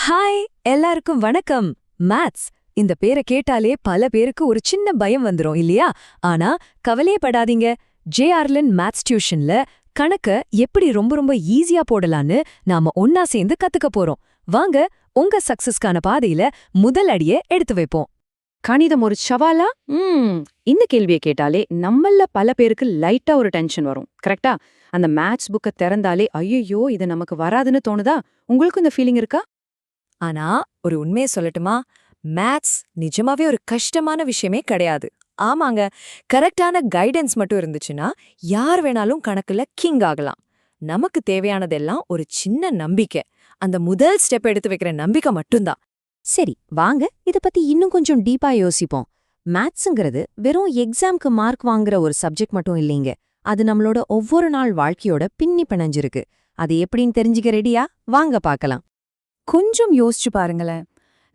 Hi எல்லாருக்கும் வணக்கம். Maths இந்த பேரை கேட்டாலே பல பேருக்கு ஒரு சின்ன பயம் வந்துரும் இல்லையா? ஆனா கவலையே படாதீங்க. ஜேஆர்லன் மேத்ஸ் டியூஷன்ல கணக்க எப்படி ரொம்ப ரொம்ப ஈஸியா போடலான்னு நாம ஒன்னா சேர்ந்து கத்துக்க போறோம். வாங்க உங்க சக்சஸ்க்கான பாதையில முதல் அடியை எடுத்து வைப்போம். கணிதம் ஒரு சவாலா? இந்த கேள்வியை கேட்டாலே நம்மள பல பேருக்கு லைட்டா ஒரு டென்ஷன் வரும். கரெக்டா? அந்த மேத்ஸ் புக்கை திறந்தாலே ஐயோ இது நமக்கு வராதுன்னு தோணுதா? உங்களுக்கும் இந்த ஃபீலிங் இருக்கா? ஆனா ஒரு உண்மையை சொல்லட்டுமா? மேத்ஸ் நிஜமாவே ஒரு கஷ்டமான விஷயமே கிடையாது. ஆமாங்க, கரெக்டான கைடன்ஸ் மட்டும் இருந்துச்சுன்னா யார் வேணாலும் கணக்குல கிங் ஆகலாம். நமக்கு தேவையானதெல்லாம் ஒரு சின்ன நம்பிக்கை. அந்த முதல் ஸ்டெப் எடுத்து வைக்கிற நம்பிக்கை மட்டும்தான். சரி, வாங்க இத பத்தி இன்னும் கொஞ்சம் டீப்பா யோசிப்போம். மேத்ஸ்ங்கிறது வெறும் எக்ஸாம்க்கு மார்க் வாங்குற ஒரு சப்ஜெக்ட் மட்டும் இல்லைங்க. அது நம்மளோட ஒவ்வொரு நாள் வாழ்க்கையோட பின்னி பிணைஞ்சிருக்கு. அது எப்படின்னு தெரிஞ்சுக்க ரெடியா? வாங்க பார்க்கலாம். கொஞ்சம் யோசிச்சு பாருங்களேன்.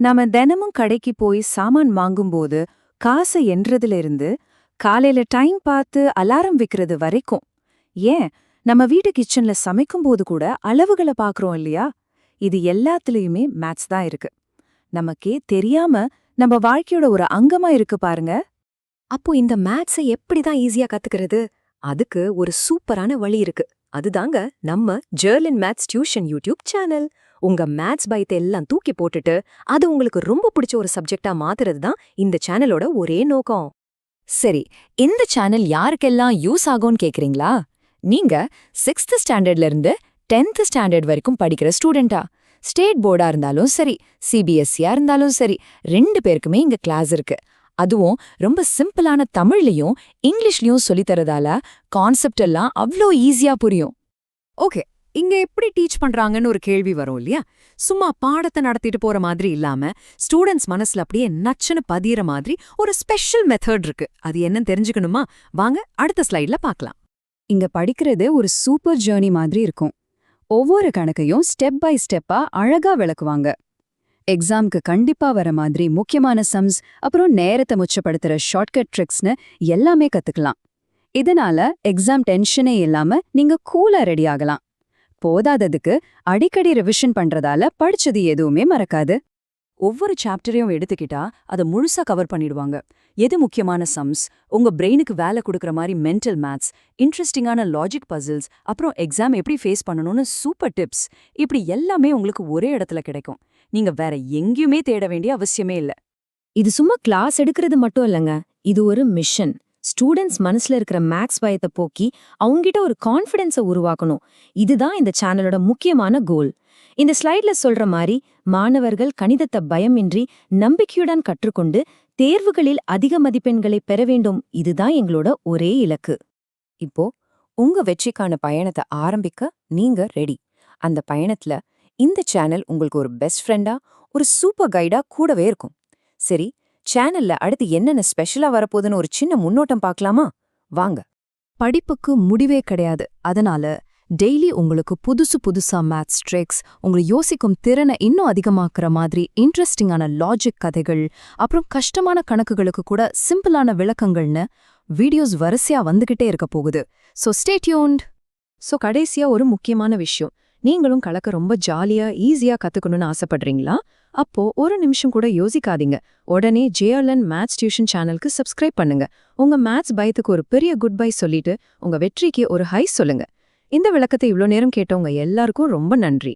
நாம தினமும் கடைக்கு போய் சாமான் வாங்கும்போது காசை எண்றதுல இருந்து காலையில டைம் பார்த்து அலாரம் வைக்கிறது வரைக்கும், ஏன் நம்ம வீட்டு கிச்சன்ல சமைக்கும்போது கூட அளவுகளை பாக்குறோம் இல்லையா? இது எல்லாத்துலயுமே மேத்ஸ் தான் இருக்கு. நமக்கே தெரியாம நம்ம வாழ்க்கையோட ஒரு அங்கமா இருக்கு பாருங்க. அப்போ இந்த மேத்ஸை எப்படிதான் ஈஸியா கத்துக்கிறது? அதுக்கு ஒரு சூப்பரான வழி இருக்கு. அதுதாங்க நம்ம Jerlin maths tuition YouTube channel. உங்க மேத்ஸ் பயத்தை எல்லாம் தூக்கி போட்டுட்டு அது உங்களுக்கு ரொம்ப பிடிச்ச ஒரு சப்ஜெக்டா மாத்துறது தான் இந்த சேனலோட ஒரே நோக்கம். சரி, இந்த சேனல் யாருக்கெல்லாம் யூஸ் ஆகும்னு கேக்குறீங்களா? நீங்க 6th ஸ்டாண்டர்ட்ல இருந்து 10th ஸ்டாண்டர்ட் வரைக்கும் படிக்கிற ஸ்டூடெண்டா, ஸ்டேட் போர்டா இருந்தாலும் சரி, சிபிஎஸ்சியா இருந்தாலும் சரி, 2 பேருக்குமே இங்க கிளாஸ் இருக்கு. அதுவும் ரொம்ப சிம்பிளான தமிழ்லயும் இங்கிலீஷ்லயும் சொல்லித்தரதால கான்செப்ட் எல்லாம் அவ்ளோ ஈஸியா புரியும். ஓகே, இங்க எப்படி டீச் பண்றாங்கன்னு ஒரு கேள்வி வரும் இல்லையா? சும்மா பாடத்தை நடத்திட்டு போற மாதிரி இல்லாம ஸ்டூடெண்ட்ஸ் மனசுல அப்படியே நச்சுன்னு பதியற மாதிரி ஒரு ஸ்பெஷல் மெத்தட் இருக்கு. அது என்னன்னு தெரிஞ்சுக்கணுமா? வாங்க அடுத்த ஸ்லைட்ல பார்க்கலாம். இங்க படிக்கிறது ஒரு சூப்பர் ஜேர்னி மாதிரி இருக்கும். ஒவ்வொரு கணக்கையும் ஸ்டெப் பை ஸ்டெப்பா அழகா விளக்குவாங்க. எக்ஸாம்க்கு கண்டிப்பா வர மாதிரி முக்கியமான சம்ஸ், அப்புறம் நேரத்தை முச்சப்படுத்துற ஷார்ட்கட் ட்ரிக்ஸ்னு எல்லாமே கத்துக்கலாம். இதனால எக்ஸாம் டென்ஷனே இல்லாம நீங்க கூலா ரெடி ஆகலாம். போதாததுக்கு அடிக்கடி ரிவிஷன் பண்றதால படிச்சது எதுவுமே மறக்காது. ஒவ்வொரு சாப்டரையும் எடுத்துக்கிட்டா அதை முழுசா கவர் பண்ணிடுவாங்க. எது முக்கியமான சம்ஸ், உங்க பிரெயினுக்கு வேலை கொடுக்குற மாதிரி மென்டல் மேத்ஸ், இன்ட்ரெஸ்டிங்கான லாஜிக் பசில்ஸ், அப்புறம் எக்ஸாம் எப்படி ஃபேஸ் பண்ணணும்னு சூப்பர் டிப்ஸ், இப்படி எல்லாமே உங்களுக்கு ஒரே இடத்துல கிடைக்கும். நீங்க வேற எங்கேயுமே தேட வேண்டிய அவசியமே இல்ல. இது சும்மா கிளாஸ் எடுக்கிறது மட்டும் இல்லைங்க, இது ஒரு மிஷன். ஸ்டூடெண்ட்ஸ் மனசுல இருக்கிற மேத்ஸ் பயத்தை போக்கி அவங்கிட்ட ஒரு கான்ஃபிடென்ஸை உருவாக்கணும். இதுதான் இந்த சேனலோட முக்கியமான கோல். இந்த ஸ்லைட்ல சொல்ற மாதிரி மாணவர்கள் கணிதத்தை பயமின்றி நம்பிக்கையுடன் கற்றுக்கொண்டு தேர்வுகளில் அதிக மதிப்பெண்களை பெற வேண்டும். இதுதான் எங்களோட ஒரே இலக்கு. இப்போ உங்க வெற்றிக்கான பயணத்தை ஆரம்பிக்க நீங்க ரெடி. அந்த பயணத்துல இந்த சேனல் உங்களுக்கு ஒரு பெஸ்ட் ஃப்ரெண்டா, ஒரு சூப்பர் கைடா கூடவே இருக்கும். சரி, சேனல்ல அடுத்து என்னென்ன ஸ்பெஷலா வரப்போகுதுன்னு ஒரு சின்ன முன்னோட்டம் பார்க்கலாமா? வாங்க. படிப்புக்கு முடிவே கிடையாது. அதனால டெய்லி உங்களுக்கு புதுசு புதுசா மேத்ஸ் ட்ரிக்ஸ், உங்களை யோசிக்கும் திறனை இன்னும் அதிகமாக்குற மாதிரி இன்ட்ரெஸ்டிங்கான லாஜிக் கதைகள், அப்புறம் கஷ்டமான கணக்குகளுக்கு கூட சிம்பிளான விளக்கங்கள்னு வீடியோஸ் வரிசையா வந்துகிட்டே இருக்க போகுது. So stay tuned. ஸோ கடைசியா ஒரு முக்கியமான விஷயம், நீங்களும் கலக்க ரொம்ப ஜாலியா ஈஸியா கத்துக்கணும்னு ஆசைப்படுறீங்களா? அப்போ ஒரு நிமிஷம் கூட யோசிக்காதீங்க. உடனே ஜேஆர்லன் மேத்ஸ் டியூஷன் சேனலுக்கு சப்ஸ்கிரைப் பண்ணுங்க. உங்க மேத்ஸ் பயத்துக்கு ஒரு பெரிய குட் பை சொல்லிட்டு உங்க வெற்றிக்கு ஒரு ஹை சொல்லுங்க. இந்த விளக்கத்தை இவ்ளோ நேரம் கேட்டவங்க எல்லாருக்கும் ரொம்ப நன்றி.